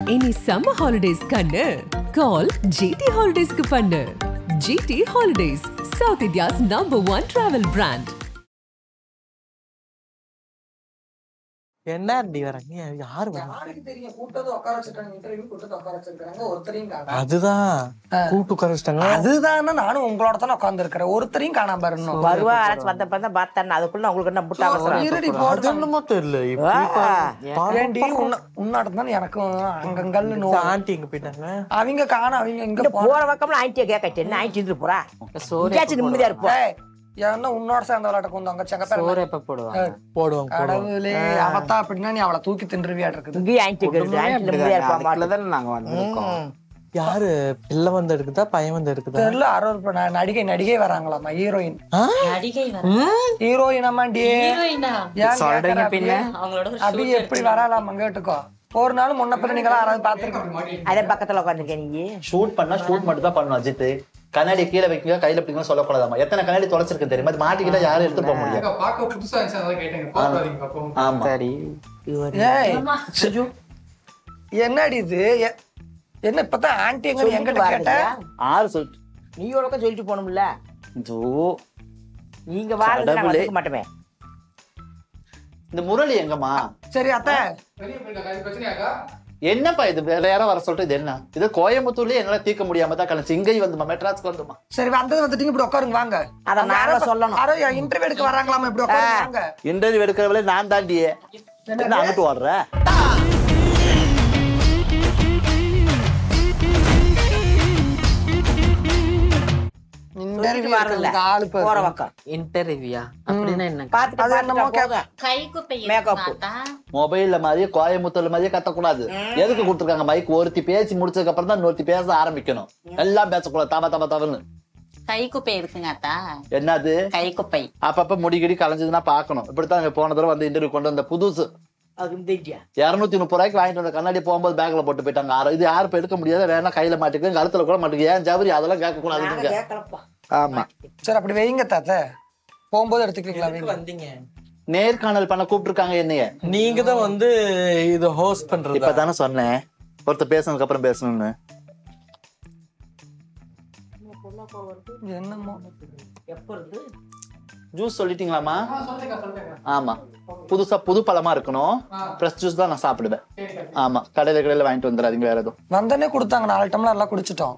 Any summer holidays kannu call GT Holidays ku pannu. GT Holidays, South India's #1 travel brand. என்ன அப்படி வராங்க யாரு அதுதான் கூட்டு உட்கார வச்சிட்டாங்க. அதுதான் நானும் உங்களோட தானே உட்கார்ந்து இருக்கிறேன். ஒருத்தரையும் காணாம பாருங்க. வருவா யாராச்சும் வந்தப்ப பார்த்தேன். அதுக்குள்ள உங்களுக்கு என்ன புட்டா என்னமோ தெரியல. உன்னாட்டம் எனக்கும் அங்கங்கல்னு ஆண்டி எங்க போயிட்டாங்க. அவங்க காண அவங்க எங்க போற பக்கம்ல ஆயிட்டியா கேட்கட்டு என்ன ஆயிட்டு இருந்து போறா நிம்மதியா இருப்போம். ஏன்னா உன்னோட சேர்ந்த விளையாட்ட கொண்டு அங்க செங்க போடுவாங்க கடவுளே அவத்தா அப்படின்னா நீ அவளை தூக்கி தின்றுவியா இருக்குது. இங்கேயும் ஆயிட்டு இருப்போம். யாரு பிள்ளை வந்து எடுக்குதா பையன் வந்து எடுக்குதா தெரியல. நடிகை வராங்களாமா. ஹீரோயின் அம்மாண்டி அப்படி எப்படி வராலாமா கேட்டுக்கோ. ஒரு நாள் முன்ன பின்ன நீங்களா யாராவது பாத்துருக்கீங்க? அதே பக்கத்துல உட்காந்துருக்கேன். நீங்க ஷூட் பண்ணா ஷூட் மட்டும் தான் பண்ணணும். அஜித் கண்ணாடி கீழே வைக்க கையில பிடிக்க சொல்லக்கூடாதாமா. எத்தனை கண்ணாடி தொலைச்சிருக்கு தெரியுமா? அது மாட்டிக்கிட்டா யாரும் எடுத்து போக முடியாது. ஆமா சரி. என்னடி இது என்ன இப்பதான் ஆன்டி எங்க எங்கிட்ட கேட்ட ஆறு சொல்லிட்டு நீ ஒழுக்க சொல்லிட்டு போகணும்ல. நீங்க வாங்க மாட்டோமே. இந்த முரளி எங்கம்மா? சரி அத்தை என்னப்பா இது வேற யாரும் வர சொல்லிட்டு இது என்ன இது? கோயம்புத்தூர்லயே என்னால தீர்க்க முடியாம தான் கழிச்சு இங்கே வந்துமா மெட்ராஸ்க்கு வந்துமா. சரி வந்தது வந்துட்டீங்க இப்படி உட்காருங்க வாங்க. அத நாங்க சொல்லணும். யாரோ இன்டர்வியூ எடுக்க வராங்களாமா இப்படி உட்காருங்க. இன்டர்வியூ எடுக்கிறவளே நான் தாண்டியே என்ன அங்கிட்டு ஓடுற? மொபைல்ல மாதிரியே கோயம்புத்தூர்ல மாதிரியே கத்தக்கூடாது. எதுக்கு கொடுத்துருக்காங்க மைக்? ஒருத்தி பேசி முடிச்சதுக்கு அப்புறம் தான் இன்னொருத்தி பேச ஆரம்பிக்கணும். எல்லாம் பேசக்கூடாது. தவன்னு கைக்குப்பை இருக்குங்க அத்தா. என்னது கைக்குப்பை? அப்பப்ப முடிக்கடி கலைஞ்சதுன்னா பாக்கணும். இப்படித்தான் போன தடவை வந்து இன்டர்வியூ கொண்டு வந்த புதுசு 230 ரூபாய்க்கு வாங்கிட்டு வந்த கண்ணாடி போகும்போது பேக்ல போட்டு போயிட்டாங்க. இது யாரும் எடுக்க முடியாது. வேணா கையில மாட்டிக்க கழுத்துல கூட மாட்டுக்கு. ஏன் ஜவரி அதெல்லாம் கேட்க கூடாது. ஆமா சரி அப்படி வைங்க தாத்த. போகும்போது எடுத்துக்கிறீங்களா? வந்தீங்க நேர்காணல் பண்ண கூப்பிட்டுருக்காங்க என்னைய. நீங்க தான் வந்து இது ஹோஸ்ட் பண்றது. இப்பதானே சொன்னேன் ஒருத்தர் பேசுனதுக்கு அப்புறம் பேசணும்னு. என்னமோ ஜூஸ் சொல்லிட்டீங்களாமா? ஆமா புதுசா புது பழமா இருக்கணும். ஃப்ரெஷ் ஜூஸ் தான் நான் சாப்பிடுவேன். ஆமா கடையில வாங்கிட்டு வந்துடாதீங்க. வேற எதுவும் வந்தனே கொடுத்தாங்க. 4 டம்ளர் எல்லாம் குடிச்சிட்டோம்.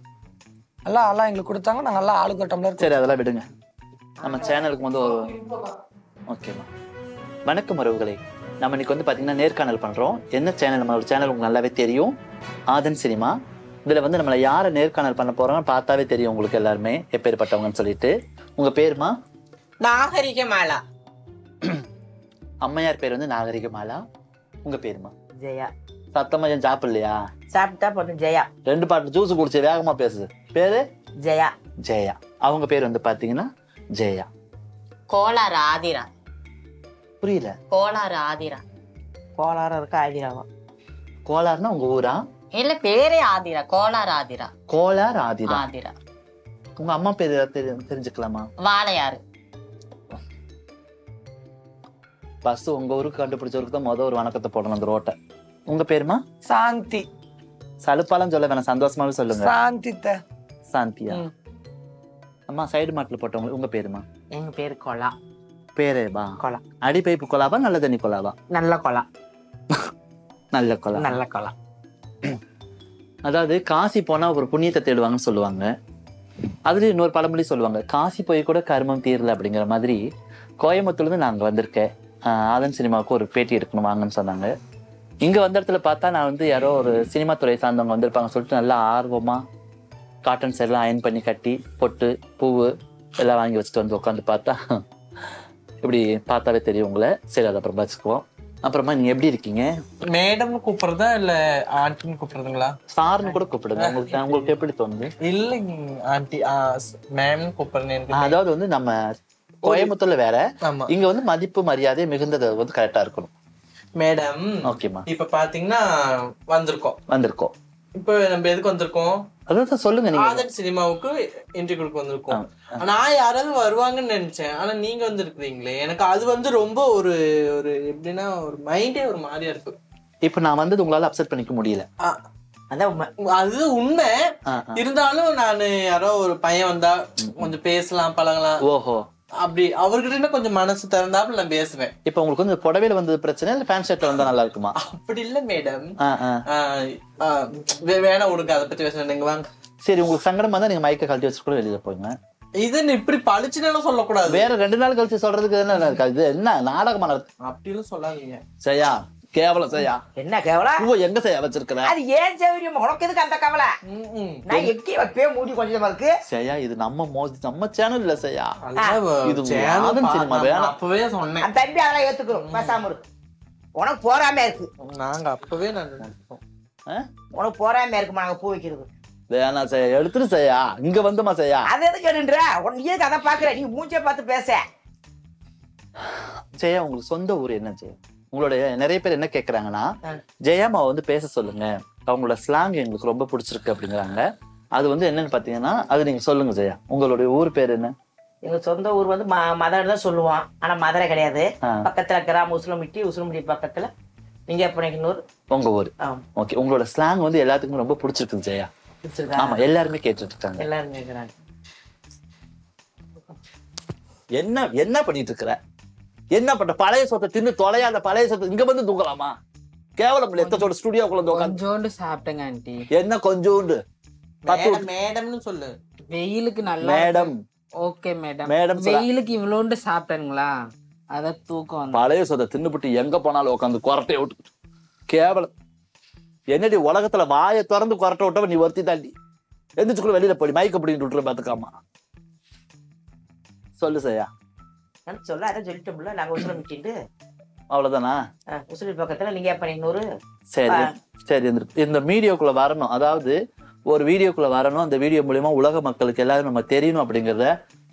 எல்லாம் எங்களுக்கு கொடுத்தாங்க. நாங்க எல்லாம் ஆளுக்கு ஒரு டம்ளர். சரி அதெல்லாம் விடுங்க. நம்ம சேனலுக்கு வந்து ஓகேமா. வணக்கம் உறவுகளே. நம்ம இன்னைக்கு வந்து பாத்தீங்கன்னா நேர்காணல் பண்றோம். என்ன சேனல்? நம்மளோட சேனல் உங்களுக்கு நல்லாவே தெரியும், ஆதன் சினிமா. இதுல வந்து நம்மள யாரை நேர்காணல் பண்ண போறோம்னு பார்த்தாவே தெரியும் உங்களுக்கு எல்லாருமே எப்பேற்பட்டவங்கன்னு சொல்லிட்டு. உங்க பேருமா? நாகரிகமாலா. அம்மையார் பேர் வந்து நாகரிகமாலா. உங்க பேருமா? ஜெயா. சத்தமா ஏன் சாப்பிடலையா? சாப்பிட்டா போட்டு ஜெயா. 2 பாட்டு ஜூஸ் குடிச்சு வேகமா பேசு. பேரு ஜெயா. ஜெயா. அவங்க பேர் வந்து பாத்தீங்கன்னா ஜெயா. கோளாறு ஆதிரா. புரியல. கோளாறு ஆதிரா. கோளாறு இருக்க ஆதிராவா? கோளாறுனா உங்க ஊரா? இல்ல பேரே ஆதிரா. கோளாறு ஆதிரா. கோளாறு ஆதிரா. ஆதிரா. உங்க அம்மா பேர் தெரிஞ்சுக்கலாமா? வாழையாறு. பஸ் உங்க ஊருக்கு கண்டுபிடிச்சவருக்கு தான் ஒரு வணக்கத்தை போடணும் அந்த ரோட்டை. உங்க பேருமா? சாந்தி. சலுப்பாலாம் சொல்ல வேணாம், சந்தோஷமாவே சொல்லுங்க. சாந்தி. சாந்தியா? அம்மா சைடு மாட்டில் போட்டவங்க. உங்க பேருமா? எங்க பேரு கொலா. பேரேவா? கொலா. அடி பைப்பு கொலாவா நல்ல தண்ணி கொலாவா? நல்ல கொலா. நல்ல கொலா. நல்ல கொலா. அதாவது காசி போனா ஒரு புண்ணியத்தை தேடுவாங்கன்னு சொல்லுவாங்க. அதுல இன்னொரு பழமொழி சொல்லுவாங்க, காசி போய் கூட கர்மம் தீரல அப்படிங்கிற மாதிரி. கோயம்புத்தூர்ல இருந்து நாங்க வந்திருக்கேன். ஆதன் சினிமாவுக்கு ஒரு பேட்டி எடுக்கணும் வாங்கன்னு சொன்னாங்க. இங்க வந்த இடத்துல பார்த்தா நான் வந்து யாரோ ஒரு சினிமா துறை சார்ந்தவங்க வந்திருப்பாங்க சொல்லிட்டு நல்லா ஆர்வமா காட்டன் சைட்லாம் அயன் பண்ணி கட்டி பொட்டு பூவு எல்லாம் வாங்கி வச்சுட்டு வந்து உட்காந்து பார்த்தா இப்படி பார்த்தாலே தெரியும் உங்களை. சரி அதை அப்புறம் வச்சுக்குவோம். அப்புறமா நீங்க எப்படி இருக்கீங்க? மேடம் கூப்பிடுறதா இல்ல ஆண்டின்னு கூப்பிடுறதுங்களா? சார்னு கூட கூப்பிடுங்க. உங்களுக்கு எப்படி தோணுது? இல்லைங்க ஆண்டி மேம் கூப்பிடுறேன். அதாவது வந்து நம்ம கோயம்புத்தூர்ல வேற, இங்க வந்து மதிப்பு மரியாதை மிகுந்தது வந்து கரெக்டா இருக்கணும். மேடம் ஓகேமா. இப்ப பாத்தீங்கன்னா வந்திருக்கோம். இப்ப நம்ம எதுக்கு வந்திருக்கோம்? அதான் சொல்லுங்க. நீங்க ஆதன் சினிமாவுக்கு இன்டர்வியூ கொடுக்க வந்திருக்கோம். நான் யாராவது வருவாங்கன்னு நினைச்சேன். ஆனா நீங்க வந்து இருக்கிறீங்களே, எனக்கு அது வந்து ரொம்ப ஒரு எப்படின்னா ஒரு மைண்டே ஒரு மாதிரியா இருக்கு. இப்ப நான் வந்தது உங்களால அப்செட் பண்ணிக்க முடியல. அதான் உண்மை. அது உண்மை. இருந்தாலும் நான் யாரோ ஒரு பையன் வந்தா கொஞ்சம் பேசலாம் பழகலாம். ஓஹோ. அப்படி அவர்கிட்ட கொஞ்சம் மனசு திறந்தாப்புல நான் பேசுவேன். இப்ப உங்களுக்கு வந்து புடவையில வந்தது பிரச்சனை இல்ல பேண்ட் ஷர்ட்ல வந்தா நல்லா இருக்குமா? அப்படி இல்ல மேடம். வேணா உனக்கு அதை பத்தி பேச நீங்க வாங்க. சரி, உங்களுக்கு சங்கடமா தான் நீங்க மைக்க கழட்டி வச்சு கூட வெளியில போங்க. இது இப்படி பழிச்சுன்னு சொல்லக்கூடாது. வேற 2 நாள் கழிச்சு சொல்றதுக்கு என்ன இருக்காது? இது என்ன நாடகமா நடக்கு? அப்படின்னு சொல்லாதீங்க. சரியா? கேவலம் செய்யா. என்ன கேவலம்? எங்க செய்ய வச்சிருக்கிற? அது ஏன் சௌரியம்? உனக்கு எதுக்கு அந்த கவலை? நான் எக்கி வைப்பே மூடி கொஞ்சமா இருக்கு. செய்யா, இது நம்ம சேனல் இல்ல செய்யா. இது சினிமா வேணும். அப்பவே சொன்னேன். அந்த தம்பி அதெல்லாம் ஏத்துக்கிறோம். பேசாம இருக்கு. உனக்கு போறாம இருக்கு. நாங்க அப்பவே உனக்கு போறாம இருக்குமா நாங்க பூ வைக்கிறது? வேணா செய்யா, எடுத்துட்டு செய்யா. இங்க வந்துமா செய்யா. அது எதுக்கு எடுன்ற? உனக்கு ஏதுக்கு அதை பாக்குற? நீ மூஞ்சே பார்த்து பேச. செய்யா, உங்களுக்கு சொந்த ஊர் என்ன செய்யா? உங்களுடைய நிறைய பேர் என்ன கேக்குறாங்கன்னா, ஜெயாமா வந்து பேச சொல்லுங்க, அவங்களோட ஸ்லாங் எங்களுக்கு ரொம்ப பிடிச்சிருக்கு அப்படிங்கிறாங்க. அது வந்து என்னன்னு பாத்தீங்கன்னா, அது நீங்க சொல்லுங்க ஜெயா. உங்களுடைய ஊர் பேர் என்ன? எங்க சொந்த ஊர் வந்து மதுரை தான் சொல்லுவோம். ஆனா மதுரை கிடையாது. பக்கத்துல கிராமம் உசிலம்பட்டி பக்கத்துல நீங்க எப்படினூர் உங்க ஊர். ஓகே, உங்களோட ஸ்லாங் வந்து எல்லாத்துக்கும் ரொம்ப பிடிச்சிருக்கு ஜெயா. ஆமா, எல்லாருமே கேட்டுட்டு இருக்காங்க. எல்லாரும் கேக்குறாங்க. என்ன பண்ணிட்டு இருக்கிற? என்ன பண்ற? பழைய சொத்தை தின்னு தொலையாத பழைய சொத்தை இங்க வந்து தூங்கலாமா? கேவலம். எத்தோட ஸ்டுடியோக்குள்ள கொஞ்சோண்டு சாப்பிட்டேங்க ஆண்டி. என்ன கொஞ்சோண்டு? மேடம்னு சொல்லு. வெயிலுக்கு நல்லா மேடம். Okay madam. வெயிலுக்கு இவ்வளோண்டு சாப்பிட்டேங்களா, அத தூக்கம். பழைய சொத்தை தின்னுபிட்டு எங்க போனாலும் உட்காந்து கொரட்டையை விட்டு கேவலம். என்னடி உலகத்துல வாயை திறந்து கொரட்டை விட்டவ நீ ஒருத்தி தாண்டி. எந்திரிச்சுக்குள்ள வெளியில போய் மைக்க பிடிக்கிட்டு விட்டுரு பாத்துக்காமா. சொல்லு செய்யா. சொல்ல அதான் சொல்லிட்டோம்ல, நாங்க உசிலம்பட்டிட்டு. அவ்வளவுதானா? உசிலி பக்கத்துல நீங்க எப்படினூர். சரி சரி, இந்த வீடியோக்குள்ள வரணும். அதாவது ஒரு வீடியோக்குள்ள வரணும். அந்த வீடியோ மூலியமா உலக மக்களுக்கு எல்லாரும் நம்ம தெரியணும் அப்படிங்கறத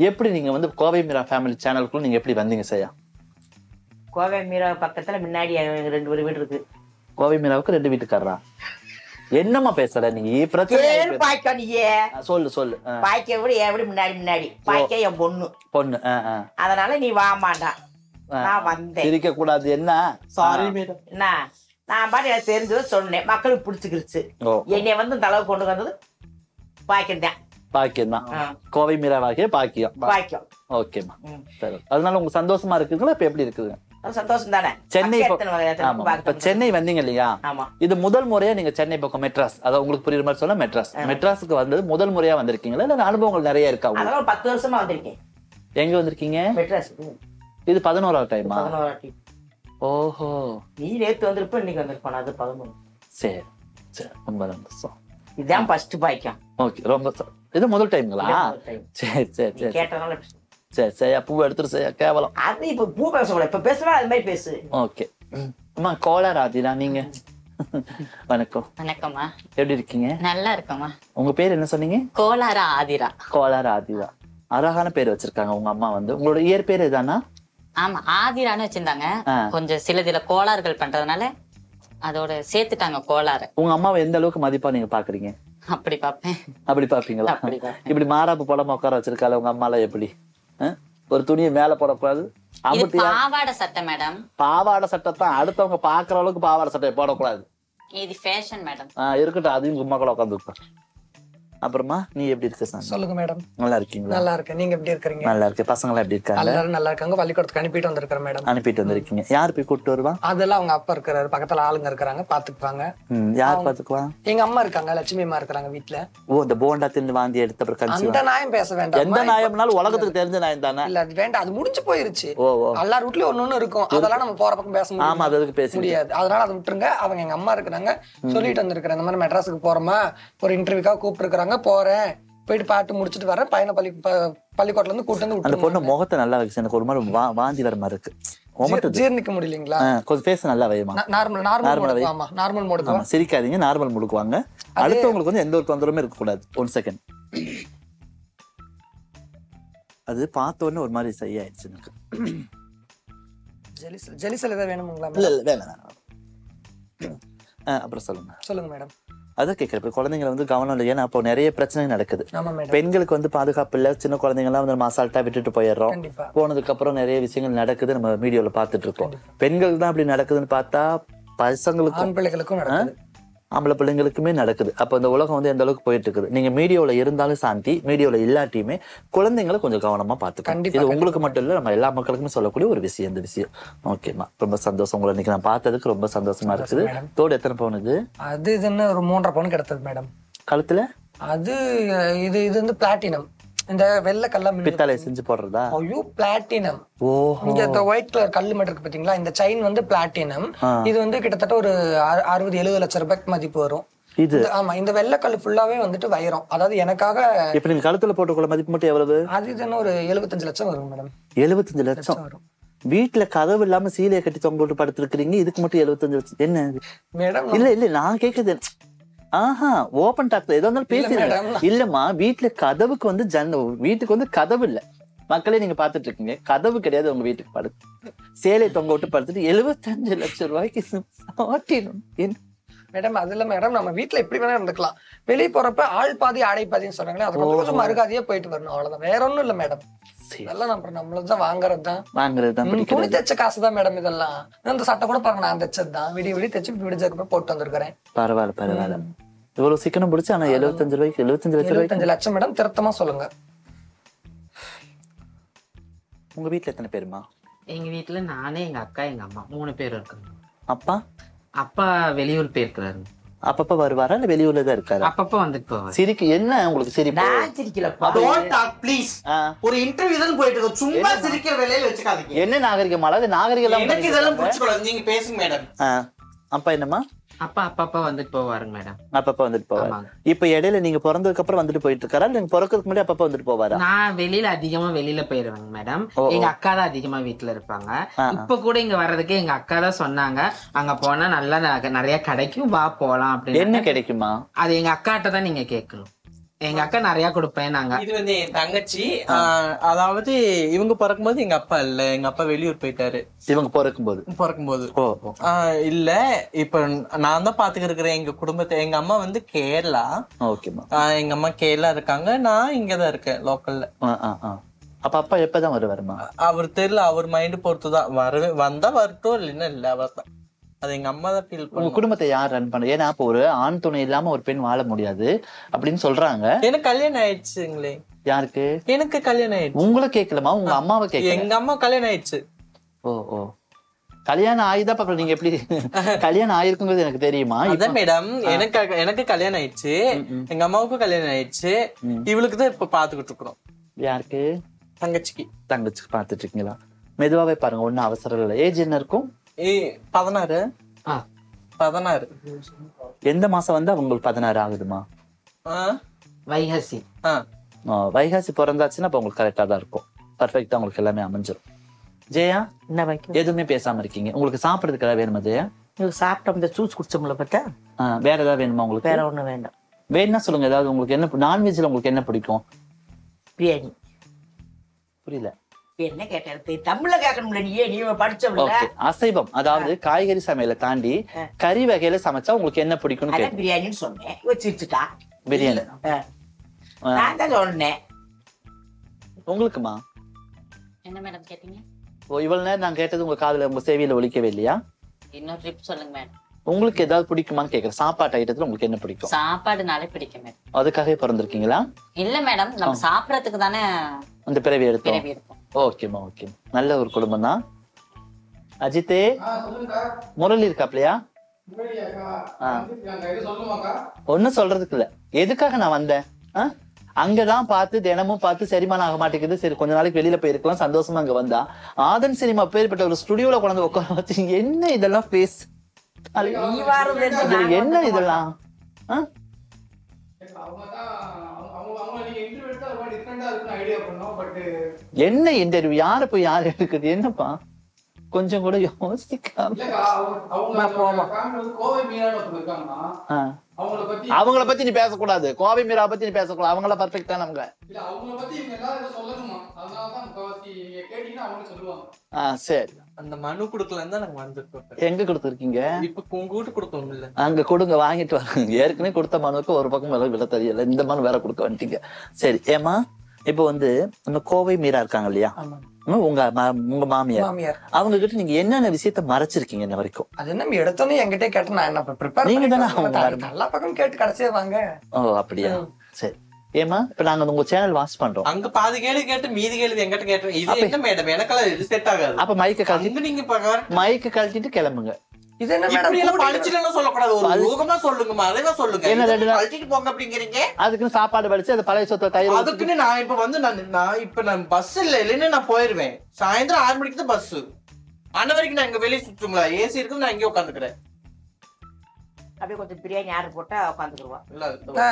எப்படி நீங்க வந்து கோவை மீரா ஃபேமிலி சேனலுக்குள்ள நீங்க எப்படி வந்தீங்க செய்யா? கோவை மீரா பக்கத்துல முன்னாடி 2 வீடு இருக்கு. கோவை மீராவுக்கு 2 வீட்டுக்காரரா? என்னமா பேசுற நீ? சொல்லு சொல்லு. பாய்க்க விட எப்படி முன்னாடி பாய்க்க என் பொண்ணு. அதனால நீ வா மாட்டா. நான் வந்தேன். சிரிக்க கூடாது. என்ன? Sorry madam. என்ன நான் பாட்டு எனக்கு தெரிஞ்சது சொன்னேன். மக்களுக்கு பிடிச்சிக்கிருச்சு. என்னைய வந்து இந்த அளவுக்கு கொண்டு வந்தது பாக்கியம் தான். பாக்கியம் தான். கோவை மீராவாகிய பாக்கியம். ஓகேமா. சரி, அதனால உங்களுக்கு சந்தோஷமா இருக்குங்களா? இப்ப எப்படி இருக்குது? சந்தோஷம் தானே. சென்னை இப்ப சென்னை வந்தீங்க இல்லையா? இது முதல் முறையா நீங்க சென்னை பக்கம் மெட்ராஸ், அதாவது உங்களுக்கு புரியுற மாதிரி சொன்னா மெட்ராஸுக்கு வந்தது முதல் முறையா வந்திருக்கீங்களா? இல்ல அனுபவங்கள் நிறைய இருக்கா? 10 வருஷமா வந்திருக்கேன். எங்க வந்திருக்கீங்க? மெட்ராஸ். இது 11வது டைமா? 11வது டைம். ஓஹோ, நீ நேத்து வந்திருப்ப, இன்னைக்கு வந்திருப்பான். அது 11. சரி சரி, ரொம்ப சந்தோஷம். இதான் ஃபர்ஸ்ட் பாய்க்கம். ஓகே, ரொம்ப இது முதல் டைம்ங்களா? சரி சரி சரி, கேட்டனால சரி சரி. பூ எடுத்துட்டு செய்ய கேவலம். அது இப்ப பூ பேசக்கூடாது. இப்ப பேசுவா அது மாதிரி பேசு. ஓகே. அம்மா கோளார் ஆதிரா, நீங்க? வணக்கம். வணக்கம்மா. எப்படி இருக்கீங்க? நல்லா இருக்கம்மா. உங்க பேர் என்ன சொன்னீங்க? கோளார ஆதிரா. கோளார் ஆதிரா, அழகான பேர் வச்சிருக்காங்க உங்க அம்மா வந்து. உங்களோட இயற் பேர் இதுதானா? ஆமா, ஆதிரான்னு வச்சிருந்தாங்க. கொஞ்சம் சில கோளாறுகள் பண்றதுனால அதோட சேர்த்துட்டாங்க கோளாறு. உங்க அம்மாவை எந்த அளவுக்கு மதிப்பா நீங்க பாக்குறீங்க? அப்படி பாப்பேன். அப்படி பாப்பீங்களா? இப்படி மாறாப்பு போடாம உட்கார வச்சிருக்கால உங்க அம்மால எப்படி? ஒரு துணியை மேல போடக்கூடாது. பாவாடை சட்டை மேடம். பாவாடை சட்டை தான் அடுத்தவங்க பாக்குற அளவுக்கு பாவாடை சட்டையை போடக்கூடாது. இது ஃபேஷன் மேடம். இருக்கட்டும், அதையும் சும்மா கூட உட்காந்துருப்பேன். அப்புறமா நீ எப்படி இருக்க? சொல்லுங்க மேடம். நல்லா இருக்கீங்களா? நல்லா இருக்கேன். நீங்க எப்படி இருக்கீங்க? நல்லா இருக்கு. பசங்க எல்லாம் எப்படி இருக்காங்க? எல்லாரும் நல்லா இருக்காங்க. பள்ளிக்கூடத்துக்கு அனுப்பிட்டு வந்திருக்கேன் மேடம். அனுப்பிட்டு வந்திருக்கீங்க. யார் போய் கூப்பிட்டு வருவா? அதெல்லாம் அவங்க அப்பா இருக்காரு, பக்கத்துல ஆளுங்க இருக்காங்க, பாத்துக்குவாங்க. யார் பாத்துக்குவா? எங்க அம்மா இருக்காங்க, லட்சுமி அம்மா இருக்காங்க வீட்டுல. ஓ, இந்த போண்டா தின்னு வாந்தி எடுத்த அப்புறம் அந்த நாயம் பேச வேண்டாம். எந்த நாயம்னாலும் உலகத்துக்கு தெரிஞ்ச நாயம் தானே. இல்ல அது வேண்டாம், அது முடிஞ்சு போயிருச்சு. எல்லா ரூட்லயும் ஒண்ணு இருக்கும். அதெல்லாம் நம்ம போற பக்கம் பேச முடியும். ஆமா, அதுக்கு பேச முடியாது. அதனால அதை விட்டுருங்க. அவங்க எங்க அம்மா இருக்கிறாங்க, சொல்லிட்டு வந்திருக்கிறேன். இந்த மாதிரி மெட்ராஸுக்கு போறோமா, ஒரு இன்டர்வியூக்காக கூப்பிட்டு இருக்காங்க, போறேன், போயிட்டு பாட்டு முடிச்சுட்டு வரேன். பையனை பள்ளிக்கூடல இருந்து கூட்டு வந்து அந்த பொண்ணு முகத்தை நல்லா வச்சு எனக்கு ஒரு மாதிரி வாந்தி வர மாதிரி இருக்கு. ஜீர்ணிக்க முடியலீங்களா? கொஞ்சம் பேச நல்லா வைமா. நார்மல் மோடுக்கு சிரிக்காதீங்க, நார்மல் முடுக்குவாங்க. அடுத்தவங்களுக்கு வந்து எந்த ஒரு தொந்தரவுமே இருக்க கூடாது. 1 செகண்ட். அது பார்த்த உடனே ஒரு மாதிரி சரியாயிடுச்சு எனக்கு. ஜெலிசல் ஏதாவது வேணுங்களா? இல்ல இல்ல வேணாம். அப்புறம் சொல்லுங்க மேடம். அதான் கேட்கறேன். குழந்தைங்களை வந்து கவனம் இல்லை. ஏன்னா அப்போ நிறைய பிரச்சனை நடக்குது. பெண்களுக்கு வந்து பாதுகாப்பு இல்லை. சின்ன குழந்தைங்கலாம் வந்து நம்ம அசால்ட்டா விட்டுட்டு போயிடுறோம். போனதுக்கு அப்புறம் நிறைய விஷயங்கள் நடக்குது, நம்ம வீடியோல பாத்துட்டு இருக்கோம். பெண்கள் தான் அப்படி நடக்குதுன்னு பார்த்தா பசங்களுக்கும் ஆண் பிள்ளைகளுக்கும் நடக்குது, ஆம்பளை பிள்ளைங்களுக்குமே நடக்குது. அப்ப இந்த உலகம் வந்து எந்த அளவுக்கு போயிட்டு இருக்குது. நீங்க மீடியாவில் இருந்தாலும் சாந்தி, மீடியாவில் இல்லாட்டியுமே குழந்தைங்களை கொஞ்சம் கவனமா பார்த்துக்கணும். இது உங்களுக்கு மட்டும் இல்ல, நம்ம எல்லா மக்களுக்குமே சொல்லக்கூடிய ஒரு விஷயம் இந்த விஷயம். ஓகேம்மா, ரொம்ப சந்தோஷம். உங்களை இன்னைக்கு நான் பார்த்ததுக்கு ரொம்ப சந்தோஷமா இருக்குது. தோடு எத்தனை பவுன் இது? அது இதுன்னு ஒரு 3.5 பவுன் கிடைத்தது மேடம். கழுத்துல அது இது வந்து பிளாட்டினம். இந்த வெள்ளை கல்ல பித்தளை செஞ்சு போடுறதா? ஐயோ பிளாட்டினம். ஓஹோ, இங்க இந்த ஒயிட் கலர் கல்லு மட்டும் இருக்கு பாத்தீங்களா, இந்த செயின் வந்து பிளாட்டினம். இது வந்து கிட்டத்தட்ட ஒரு 60-70 லட்சம் ரூபாய்க்கு மதிப்பு வரும் இது. ஆமா, இந்த வெள்ளை கல்லு ஃபுல்லாவே வந்துட்டு வைரம். அதாவது எனக்காக இப்ப நீங்க கழுத்துல போட்டுக்கொள்ள மதிப்பு மட்டும் எவ்வளவு? அது இதுன்னு ஒரு 75 லட்சம் வரும் மேடம். 75 லட்சம் வரும் வீட்டுல கதவு இல்லாம சீலையை கட்டி தொங்க போட்டு படுத்துருக்கீங்க, இதுக்கு மட்டும் 75 லட்சம் என்ன மேடம்? இல்ல நான் கேக்குது. ஆஹா, ஓபன் டாக் ஏதோ இருந்தாலும் பேசுறேன். இல்லம்மா, வீட்டுல கதவுக்கு வந்து வீட்டுக்கு வந்து கதவு இல்ல. மக்களே நீங்க பாத்துட்டு இருக்கீங்க, கதவு கிடையாது உங்க வீட்டுக்கு. படுத்து சேலை தொங்க விட்டு படுத்துட்டு 75 லட்சம் ரூபாய்க்கு மேடம். அது இல்ல மேடம், நம்ம வீட்டுல எப்படி வேணா இருந்துக்கலாம். வெளியே போறப்ப ஆள் பாதி ஆடை பாதின்னு சொல்றாங்களே, அது கொஞ்சம் மறுகாதியே போயிட்டு வரணும், அவ்வளவுதான். வேற ஒண்ணும் இல்ல மேடம். இதெல்லாம் நம்மளதான் வாங்குறதுதான். துணி தைச்ச காசு தான் மேடம் இதெல்லாம். இந்த சட்டை கூட பாருங்க, நான் தைச்சதுதான். விடிய தைச்சு விடிஞ்சதுக்கு போட்டு வந்திருக்கிறேன். பரவாயில்ல. இவ்வளவு சிக்கனம் பிடிச்சு. ஆனா 75 ரூபாய்க்கு 75 லட்சம் மேடம். திருத்தமா சொல்லுங்க. உங்க வீட்டுல எத்தனை பேருமா? எங்க வீட்டுல நானே, எங்க அக்கா, எங்க அம்மா 3 பேர் இருக்காங்க. அப்பா வெளியூர் போயிருக்கிறாரு. அப்பப்ப வருவாரா இல்ல வெளியூர்ல தான் இருக்காரு? அப்பப்ப வந்துட்டு போவாரு. சிரிக்கு என்ன உங்களுக்கு சிரிப்பு? நான் சிரிக்கலப்பா. Don't talk please. ஒரு இன்டர்வியூ தான் போயிட்டு இருக்கு, சும்மா சிரிக்கிற வேலையில வச்சுக்காதீங்க. என்ன நாகரிகமா? அது நாகரிகம் எனக்கு இதெல்லாம் புடிச்சுக்கூடாது, நீங்க பேசுங்க மேடம். அப்பா என்னம்மா? அப்பா வந்துட்டு போவாருங்க மேடம். அப்பப்ப வந்துட்டு போவாரு. இப்ப இடையில நீங்க பிறந்ததுக்கு அப்புறம் வந்துட்டு போயிட்டு இருக்காரா, நீங்க பிறக்கிறதுக்கு முன்னாடி அப்பப்ப வந்துட்டு போவாரா? நான் வெளியில போயிருவேங்க மேடம். எங்க அக்கா தான் அதிகமா வீட்டுல இருப்பாங்க. இப்ப கூட இங்க வர்றதுக்கு எங்க அக்கா தான் சொன்னாங்க, அங்க போனா நல்லா நிறைய கிடைக்கும், வா போலாம் அப்படின்னு. என்ன கிடைக்குமா? அது எங்க அக்காட்ட தான் நீங்க கேட்கணும். எங்க அக்கா நிறைய கொடுப்பேன். நாங்க இது வந்து என் தங்கச்சி. அதாவது இவங்க பிறக்கும்போது எங்க அப்பா இல்ல, எங்க அப்பா வெளியூர் போயிட்டாரு. இவங்க பிறக்கும்போது இல்ல. இப்ப நான் தான் பாத்துக்கிட்டு இருக்கிறேன் எங்க குடும்பத்தை. எங்க அம்மா வந்து கேரளா. ஓகேமா. எங்க அம்மா கேரளா இருக்காங்க, நான் இங்கதான் இருக்கேன் லோக்கல்ல. அப்ப அப்பா எப்பதான் வருவாருமா? அவர் தெரியல, அவர் மைண்ட் பொறுத்துதான். வந்தா வரட்டும், இல்லைன்னா இல்ல, அவர்தான். அது எங்க அம்மா தான் ஃபீல் பண்ணுவாங்க. உங்க குடும்பத்தை யார் ரன் பண்ண? ஏன்னா அப்ப ஒரு ஆண் துணை இல்லாம ஒரு பெண் வாழ முடியாது அப்படின்னு சொல்றாங்க. எனக்கு கல்யாணம் ஆயிடுச்சுங்களே. யாருக்கு? எனக்கு கல்யாணம் ஆயிடுச்சு. உங்களை கேட்கலமா, உங்க அம்மாவை கேட்கல? எங்க அம்மா கல்யாணம் ஆயிடுச்சு. ஓ கல்யாணம் ஆயிதான் பாப்பா. நீங்க எப்படி கல்யாணம் ஆயிருக்குங்கிறது எனக்கு தெரியுமா? அதான் மேடம், எனக்கு கல்யாணம் ஆயிடுச்சு, எங்க அம்மாவுக்கும் கல்யாணம் ஆயிடுச்சு. இவளுக்கு தான் இப்ப பாத்துக்கிட்டு இருக்கிறோம். யாருக்கு? தங்கச்சிக்கு பாத்துட்டு இருக்கீங்களா? மெதுவாவே பாருங்க, ஒன்னும் அவசரம் இல்லை. ஏஜ் என்ன இருக்கும்? 16. எந்த மாசம் வந்தா உங்களுக்கு 16 ஆகுதுமா? வைகாசி. வைகாசி பிறந்தாச்சுன்னா அப்ப உங்களுக்கு கரெக்டா தான் இருக்கும். பர்ஃபெக்டா உங்களுக்கு எல்லாமே அமைஞ்சிடும். ஜெயா, எதுவுமே பேசாம இருக்கீங்க. உங்களுக்கு சாப்பிடுறதுக்கு ஏதாவது வேணுமா ஜெயா? சாப்பிட்டோம், ஜூஸ் குடிச்சோம்ல பார்த்தா. வேற ஏதாவது வேணுமா உங்களுக்கு? வேற ஒண்ணும் வேண்டாம். வேணும்னா சொல்லுங்க. ஏதாவது உங்களுக்கு என்ன நான்வெஜ்ல உங்களுக்கு என்ன பிடிக்கும்? பிரியாணி. புரியல என்ன கேட்ட? தமிழ்ல கேட்கணும்ல, நீ படிச்சோம்ல. அசைவம், அதாவது காய்கறி சமையலை தாண்டி கறி வகையில சமைச்சா உங்களுக்கு என்ன பிடிக்கும்னு கேட்டேன். பிரியாணின்னு சொன்னேன், வச்சிருச்சுட்டா. பிரியாணி நான் தான் சொன்னேன். உங்களுக்குமா? என்ன மேடம் கேட்டீங்க? இவ்வளவு நேரம் நான் கேட்டது உங்க காதுல, உங்க சேவையில ஒலிக்கவே இல்லையா? இன்னொரு ட்ரிப் சொல்லுங்க மேடம். உங்களுக்கு ஏதாவது பிடிக்குமான்னு கேக்குறேன். சாப்பாட்டு ஐட்டத்துல உங்களுக்கு என்ன பிடிக்கும்? சாப்பாடுனாலே பிடிக்கும் மேடம். அதுக்காகவே பிறந்திருக்கீங்களா? இல்ல மேடம், நம்ம சாப்பிடறதுக்கு தானே அந்த பிறவி எடுத்தோம். ஓகேமா, ஓகே. நல்ல ஒரு குடும்பம் தான். அஜித்தே, முரளி இருக்காப்லையா? ஒன்னும் சொல்றதுக்கு இல்ல. எதுக்காக நான் வந்தேன்? அங்கதான் பார்த்து தினமும் பார்த்து செரிமானம் ஆக மாட்டேங்குது. சரி, கொஞ்ச நாளைக்கு வெளியில போயிருக்கலாம், சந்தோஷமா அங்க வந்தா. ஆதன் சினிமா பேர்பட்ட ஒரு ஸ்டுடியோல கொண்டு உட்கார வச்சு என்ன இதெல்லாம் பேஸ், என்ன இதெல்லாம்? என்ன இன்டர்வியூ? யார போய் யாரு எடுக்குது? என்னப்பா கொஞ்சம் கூட யோசிக்காம. அவங்கள பத்தி நீ பேசக்கூடாது. கோவை மீரா பத்தி நீ பேசக்கூடாது. அவங்கள பர்ஃபெக்டா நமக்கு. சரி, அந்த மனு குடுக்கலன்னு தான் நாங்க வந்திருக்கோம். எங்க கொடுத்துருக்கீங்க? இப்ப உங்க வீட்டு கொடுக்கணும் இல்ல? அங்க கொடுங்க, வாங்கிட்டு வாங்க. ஏற்கனவே கொடுத்த மனுவுக்கு ஒரு பக்கம் மேல விட தெரியல, இந்த மனு வேற கொடுக்க வந்துட்டீங்க. சரி ஏமா, இப்ப வந்து நம்ம கோவை மீரா இருக்காங்க இல்லையா, உங்க மாமியார் அவங்க கிட்ட நீங்க என்னென்ன விஷயத்த மறைச்சிருக்கீங்க இன்ன வரைக்கும்? அது என்ன எடுத்தோன்னே என்கிட்ட கேட்டு நான் என்ன ப்ரிப்பேர் நீங்க தானே எல்லா பக்கம் கேட்டு கடைசியா வாங்க. ஓ அப்படியா, சரி. ஏமா இப்ப நாங்க உங்க சேனல் வாட்ச் பண்றோம், அங்க பாதி கேள்வி கேட்டு மீதி கேள்வி எங்கிட்ட கேட்டோம். இது என்ன மேடம் எனக்கெல்லாம் இது செட் ஆகாது. அப்ப மைக்க கழட்டி நீங்க கழட்டிட்டு கிளம்புங்க. இது என்ன மேடம் பழிச்சுட்டு சொல்லக்கூடாது, ஒரு யோகமா சொல்லுங்கம்மா, அதே சொல்லுங்க. என்ன 2 நாள் பழிச்சிட்டு போங்க அப்படிங்கிறீங்க? அதுக்குன்னு சாப்பாடு வலிச்சு அது பழைய சொத்தை தயிர் அதுக்குன்னு நான் இப்ப வந்து நான் பஸ் இல்லைன்னு நான் போயிருவேன். சாயந்தரம் 6 மணிக்கு தான் பஸ். அன்ன வரைக்கும் நான் இங்க வெளியே சுற்றுங்களா, ஏசி இருக்கு, நான் இங்கே உட்காந்துக்கிறேன். அப்படியே கொஞ்சம் பிரியாணி ஆர்டர் போட்டா உட்காந்துக்குருவான்.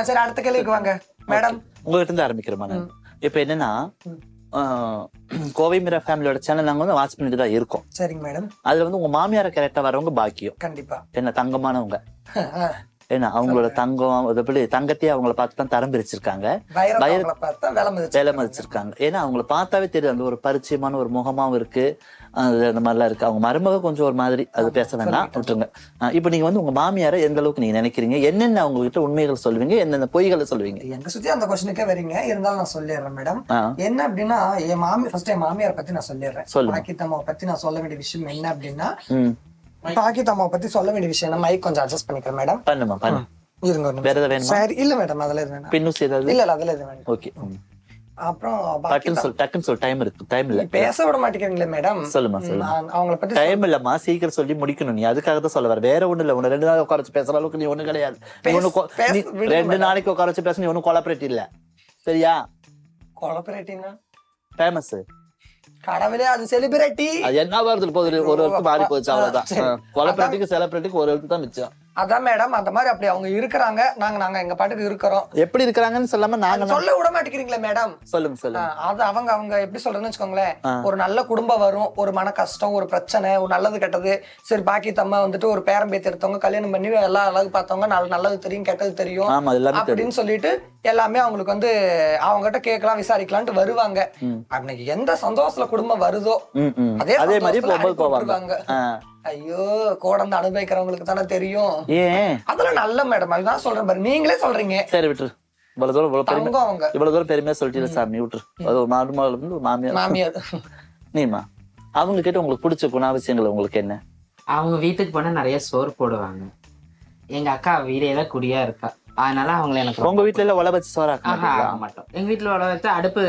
சரி அடுத்த கேள்விக்கு வாங்க மேடம். உங்ககிட்ட இருந்து ஆரம்பிக்கிறேன் நான். இப்ப என்னன்னா கோவை மீரா ஃபேமிலியோட சேனல் நாங்க வந்து வாட்ச் பண்ணிட்டு தான் இருக்கோம். சரிங்க மேடம். அதுல வந்து உங்க மாமியார கரெக்டா வரவங்க பாக்கியம். கண்டிப்பா. என்ன தங்கமானவங்க, ஏன்னா அவங்களோட தங்கம் எப்படி தங்கத்தையே அவங்கள பார்த்து தான் தரம் பிரிச்சிருக்காங்க, வேலை மதிச்சிருக்காங்க. ஏன்னா அவங்கள பார்த்தாவே தெரியும் அந்த ஒரு பரிச்சயமான ஒரு முகமாவும் இருக்கு, அந்த மாதிரிலாம் இருக்கு. அவங்க மருமக கொஞ்சம் ஒரு மாதிரி, அது பேச வேண்டாம், விட்டுருங்க. இப்ப நீங்க வந்து உங்க மாமியாரை எந்த அளவுக்கு நீங்க நினைக்கிறீங்க, என்னென்ன அவங்க கிட்ட உண்மைகள் சொல்லுவீங்க, என்னென்ன பொய்களை சொல்லுவீங்க? எங்க சுத்தி அந்த கொஸ்டினுக்கே வரீங்க, இருந்தாலும் நான் சொல்லிடுறேன் மேடம். என்ன அப்படின்னா என் மாமியாரை பத்தி நான் சொல்லிடுறேன். பாக்கித்தம்மாவை பத்தி நான் சொல்ல வேண்டிய விஷயம் என்ன அப்படின்னா, பாக்கித்தம்மாவை பத்தி சொல்ல வேண்டிய விஷயம் மைக் கொஞ்சம் அட்ஜஸ்ட் பண்ணிக்கிறேன் மேடம். பண்ணுமா பண்ணு. இருங்க வேற ஏதாவது வேணுமா? சரி இல்ல மேடம் அதெல்லாம் எதுவும் வேணாம். பின்னூஸ் ஏதாவது? இல்ல இல்ல அதெல்லாம் எதுவும் வேணாம். ஓகே. அப்புறம் டக்குன்னு சொல், டைம் இருக்கு, டைம் இல்ல. பேச விட மாட்டேங்கிறீங்களே மேடம். சொல்லுமா சொல்லுமா. அவங்கள பத்தி டைம் இல்லம்மா, சீக்கிரம் சொல்லி முடிக்கணும். நீ அதுக்காக தான் சொல்ல வர, வேற ஒண்ணு இல்ல. உன்னை 2 நாள் உட்கார வச்சு பேசுற அளவுக்கு நீ ஒண்ணு கிடையாது. 2 நாளைக்கு உட்கார வச்சு பேச நீ ஒன்னும் கொலாபரேட் இல்ல, சரியா? கொலாபரேட்டினா ஃபேமஸ் கடவுளே, அது செலிபிரிட்டி. அது என்ன வருது போகுது, ஒரு எழுத்து மாறி போச்சு, அவ்வளவுதான். கொலாபரேட்டிக்கு செலிபிரிட்டிக்கு ஒரு எழுத்து தான் மிச்சம். அதான் மேடம் அந்த மாதிரி அப்படி அவங்க இருக்கிறாங்க, நாங்க எங்க பாட்டுக்கு இருக்கிறோம். எப்படி இருக்கிறாங்கன்னு சொல்லாம நாங்க சொல்ல விட மாட்டேங்கிறீங்களே மேடம். சொல்லுங்க சொல்லுங்க. அது அவங்க எப்படி சொல்றதுன்னு வச்சுக்கோங்களேன், ஒரு நல்ல குடும்பம் வரும், ஒரு மன கஷ்டம், ஒரு பிரச்சனை, ஒரு நல்லது கெட்டது. சரி பாக்கித்தம்மா வந்துட்டு ஒரு பேரம் பேத்தி எடுத்தவங்க, கல்யாணம் பண்ணி எல்லாம் அழகு பார்த்தவங்க, நல்லது தெரியும் கெட்டது தெரியும் அப்படின்னு சொல்லிட்டு எல்லாமே அவங்களுக்கு வந்து அவங்க கிட்ட கேட்கலாம் விசாரிக்கலாம்னு வருவாங்க. அன்னைக்கு எந்த சந்தோஷத்துல குடும்பம் வருதோ அதே மாதிரி போவாங்க. ஐயோ கோடந்து அனுபவிக்கிறவங்களுக்கு தானே தெரியும். ஏன் அதெல்லாம் நல்ல மேடம், அதுதான் சொல்றேன் பாரு, நீங்களே சொல்றீங்க. சரி விட்டுரு, இவ்வளவு தூரம் பெருமையா சொல்லிட்டு சாமி விட்டுரு. அது ஒரு மாமியார். நீமா அவங்க கிட்ட உங்களுக்கு பிடிச்ச குணாதிசயங்கள் உங்களுக்கு என்ன? அவங்க வீட்டுக்கு போனா நிறைய சோறு போடுவாங்க. எங்க அக்கா வீடேதான் குடியா இருக்கா, அதனால அவங்களை எனக்கு. உங்க வீட்டுல எல்லாம் உழ வச்சு சோறாக்க மாட்டோம். எங்க வீட்டுல உழ வச்சு அடுப்பு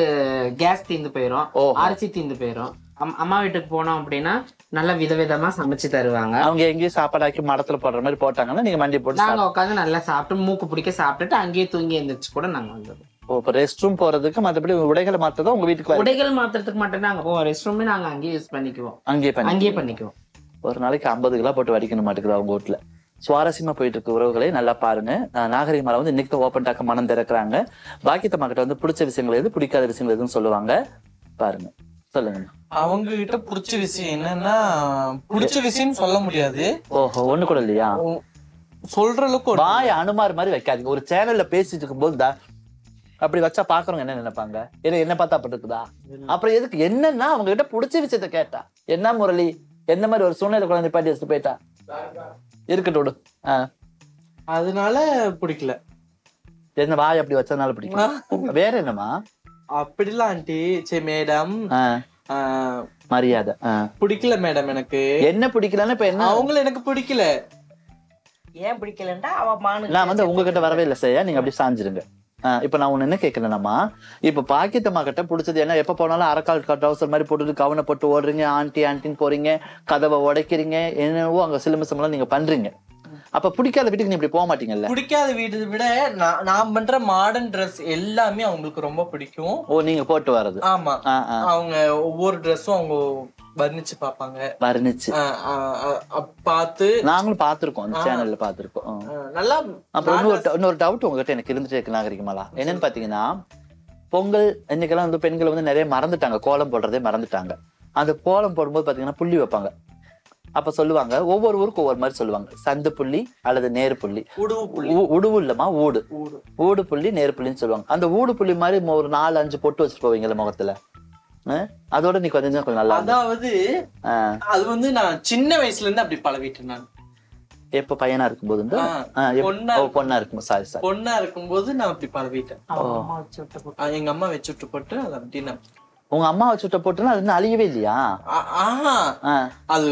கேஸ் தீர்ந்து போயிரும், அரிசி தீர்ந்து போயிரும். அம்மா வீட்டுக்கு போனோம் அப்படின்னா நல்லா விதவிதமா சமைச்சு தருவாங்க. அவங்க எங்கேயும் சாப்பாடாக்கி மடத்துல போடுற மாதிரி போட்டாங்கன்னா நீங்க மண்டி போட்டு நாங்க உட்காந்து நல்லா சாப்பிட்டு மூக்கு பிடிக்க சாப்பிட்டுட்டு அங்கேயே தூங்கி எழுந்திரிச்சு கூட நாங்க வந்துடுவோம். இப்ப ரெஸ்ட் ரூம் போறதுக்கு மத்தபடி உடைகளை மாத்ததான் உங்க வீட்டுக்கு உடைகள் மாத்துறதுக்கு மட்டும் நாங்க போவோம். ரெஸ்ட் ரூமே நாங்க அங்கேயே யூஸ் பண்ணிக்குவோம். அங்கேயே பண்ணிக்குவோம். ஒரு நாளைக்கு 50 கிலோ போட்டு வடிக்கணும் மாட்டேங்குது அவங்க வீட்டுல. சுவாரஸ்யமா போயிட்டு இருக்கு உறவுகளை நல்லா பாருங்க. நாகரிகமால வந்து இன்னைக்கு ஓப்பன் டாக்க மனம் திறக்கிறாங்க. பாக்கியத்தம்மா கிட்ட வந்து பிடிச்ச விஷயங்கள் எது, பிடிக்காத விஷயங்கள் எதுன்னு சொல்லுவாங்க. பாருங்க, சொல்லுங்க. அவங்க கிட்ட பிடிச்ச விஷயம் என்னன்னா, பிடிச்ச விஷயம் சொல்ல முடியாது. ஓஹோ, ஒண்ணு கூட இல்லையா? சொல்ற அளவுக்கு வாய் அனுமார் மாதிரி வைக்காதீங்க. ஒரு சேனல்ல பேசிட்டு இருக்கும் போது அப்படி வச்சா பாக்குறவங்க என்ன நினைப்பாங்க? என்ன பார்த்தா அப்படி இருக்குதா? அப்புறம் எதுக்கு என்னன்னா அவங்க கிட்ட பிடிச்ச விஷயத்த கேட்டா என்ன முரளி, எந்த மாதிரி ஒரு சூழ்நிலை குழந்தை பாட்டி வச்சுட்டு போயிட்டா இருக்கட்டும். அதனால பிடிக்கல. என்ன வாய் அப்படி வச்சதுனால பிடிக்கல? வேற என்னமா? அப்படிலாம் ஆண்டி. சரி மேடம், மரியாதை பிடிக்கல மேடம். எனக்கு என்ன பிடிக்கலன்னு இப்ப என்ன? அவங்கள எனக்கு பிடிக்கல. ஏன் பிடிக்கலன்னா அவ நான் வந்து உங்ககிட்ட வரவே இல்லை செய்ய, நீங்க அப்படி சாஞ்சிருங்க. இப்ப நான் ஒண்ணு என்ன கேட்கலன்னா, இப்ப பாக்கியத்தம்மா கிட்ட பிடிச்சது என்ன? எப்ப போனாலும் அரக்கால் டவுசர் மாதிரி போட்டுட்டு கவனை போட்டு ஓடுறீங்க, ஆண்டின்னு போறீங்க, கதவை உடைக்கிறீங்க, என்னவோ அங்க சிலம்பசம் எல்லாம் நீங்க பண்றீங்க. அப்ப பிடிக்காத வீட்டுக்கு நீ இப்படி போக மாட்டீங்கல்ல? பிடிக்காத வீட்டை விட நான் பண்ற மாடர்ன் ட்ரெஸ் எல்லாமே அவங்களுக்கு ரொம்ப பிடிக்கும். ஓ, நீங்க போட்டு வர்றது? ஆமா, அவங்க ஒவ்வொரு ட்ரெஸ்ஸும் அவங்க வர்ணிச்சு பாப்பாங்க. வர்ணிச்சு பார்த்து நாங்களும் பாத்துருக்கோம், அந்த சேனல்ல பாத்துருக்கோம். நல்லா. அப்புறம் இன்னொரு டவுட் உங்ககிட்ட எனக்கு இருந்துட்டு இருக்கு நாகரிகமாலா. என்னன்னு பாத்தீங்கன்னா, பொங்கல் இன்னைக்கெல்லாம் வந்து பெண்கள் வந்து நிறைய மறந்துட்டாங்க, கோலம் போடுறதே மறந்துட்டாங்க. அந்த கோலம் போடும்போது பாத்தீங்கன்னா புள்ளி வைப்பாங்க. அப்ப சொல்லுவாங்க, ஒவ்வொரு ஊருக்கு ஒவ்வொரு மாதிரி சொல்லுவாங்க. சந்து புள்ளி அல்லது நேரு புள்ளி. உடுவு இல்லமா, ஊடு புள்ளி, நேரு புள்ளின்னு சொல்லுவாங்க. அந்த ஊடு புள்ளி மாதிரி ஒரு 4-5 பொட்டு வச்சுட்டு போவீங்கல்ல முகத்துல, அதோட நீ கொஞ்சம் நல்லா. அதாவது அது வந்து நான் சின்ன வயசுல இருந்து அப்படி பழகிட்டேன். நான் எப்ப பையனா இருக்கும்போது பொண்ணா இருக்கும் பொண்ணா இருக்கும்போது நான் அப்படி பழகிட்டேன். எங்க அம்மா வச்சுட்டு போட்டு அது அப்படி நான் உங்க அம்மாவை சுட்ட போட்டுன்னா அது இன்னும் அழியவே இல்லையா? அது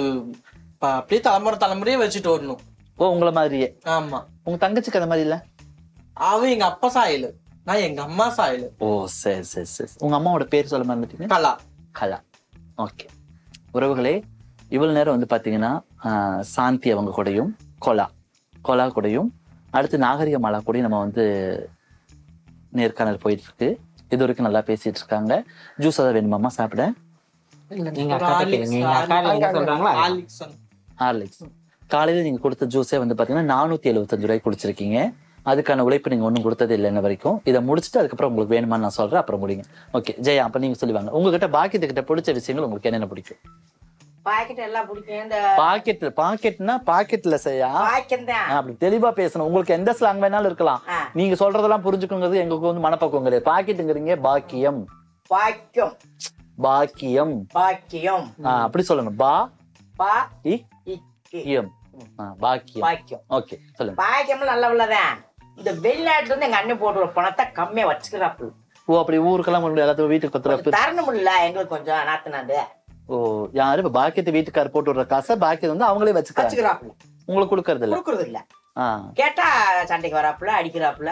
அப்படியே தலைமுறையே வச்சுட்டு வரணும். ஓ உங்களை மாதிரியே. ஆமா. உங்க தங்கச்சிக்கு அந்த மாதிரி இல்ல? அவ எங்க அப்பா சாயல், நான் எங்க அம்மா சாயல். ஓ சரி சரி சரி. உங்க அம்மாவோட பேர் சொல்ல மறந்துட்டீங்க? கலா. கலா. ஓகே உறவுகளே, இவ்வளவு நேரம் வந்து பாத்தீங்கன்னா சாந்தி அவங்க கூடயும் கொலா கூடயும் அடுத்து நாகரிக மாலா கூடயும் நம்ம வந்து நேர்காணல் போயிட்டு இருக்கு. இது வரைக்கும் நல்லா பேசிட்டு இருக்காங்க. ஜூஸ் ஏதாவது வேணுமாமா சாப்பிட? ஹார்லிக்ஸ். காலையில நீங்க கொடுத்த ஜூஸே வந்து பாத்தீங்கன்னா 475 ரூபாய்க்கு குடிச்சிருக்கீங்க. அதுக்கான உழைப்பு நீங்க ஒன்றும் கொடுத்தது இல்லை இன்ன வரைக்கும். இதை முடிச்சுட்டு அதுக்கப்புறம் உங்களுக்கு வேணுமான்னு நான் சொல்றேன், அப்புறம் முடிங்க. ஓகே ஜெயா, அப்ப நீங்க சொல்லுவாங்க உங்ககிட்ட பாக்கெட்டு பிடிச்ச விஷயங்கள் உங்களுக்கு என்னென்ன பிடிக்கும்? பாக்கெட் எல்லாம் பிடிக்கும். பாக்கெட்னா பாக்கெட்ல செய்யா அப்படி தெளிவா பேசணும். உங்களுக்கு எந்த ஸ்லாங் வேணாலும் இருக்கலாம். நீங்க சொல்றதெல்லாம் புரிஞ்சுக்குங்கிறது எங்களுக்கு வந்து மனப்பக்குவம் கிடையாது. பாக்கெட்டுங்கிறீங்க பாக்கியம். பாக்கியம் பாக்கியம் பாக்கியம் அப்படி சொல்லணும். பாக்கியம் பாக்கியம். ஓகே சொல்லுங்க. பாக்கியம் நல்ல உள்ளதான். இந்த வெளிநாட்டுல இருந்து எங்க அண்ணன் போடுற பணத்தை கம்மியா வச்சுக்கிறாப்பு. ஓ அப்படி ஊருக்கெல்லாம் எல்லாத்தையும் வீட்டுக்கு பத்திர தரணும் இல்ல எங்களுக்கு கொஞ்சம் நாத்துனாண்டு. ஓ யாரு இப்ப பாக்கியத்தை வீட்டுக்கார போட்டு விடுற காசை பாக்கியம் வந்து அவங்களே வச்சுக்கிறாப்புல, உங்களுக்கு கொடுக்கறது இல்ல. கேட்டா சண்டைக்கு வராப்புல, அடிக்கிறாப்புல,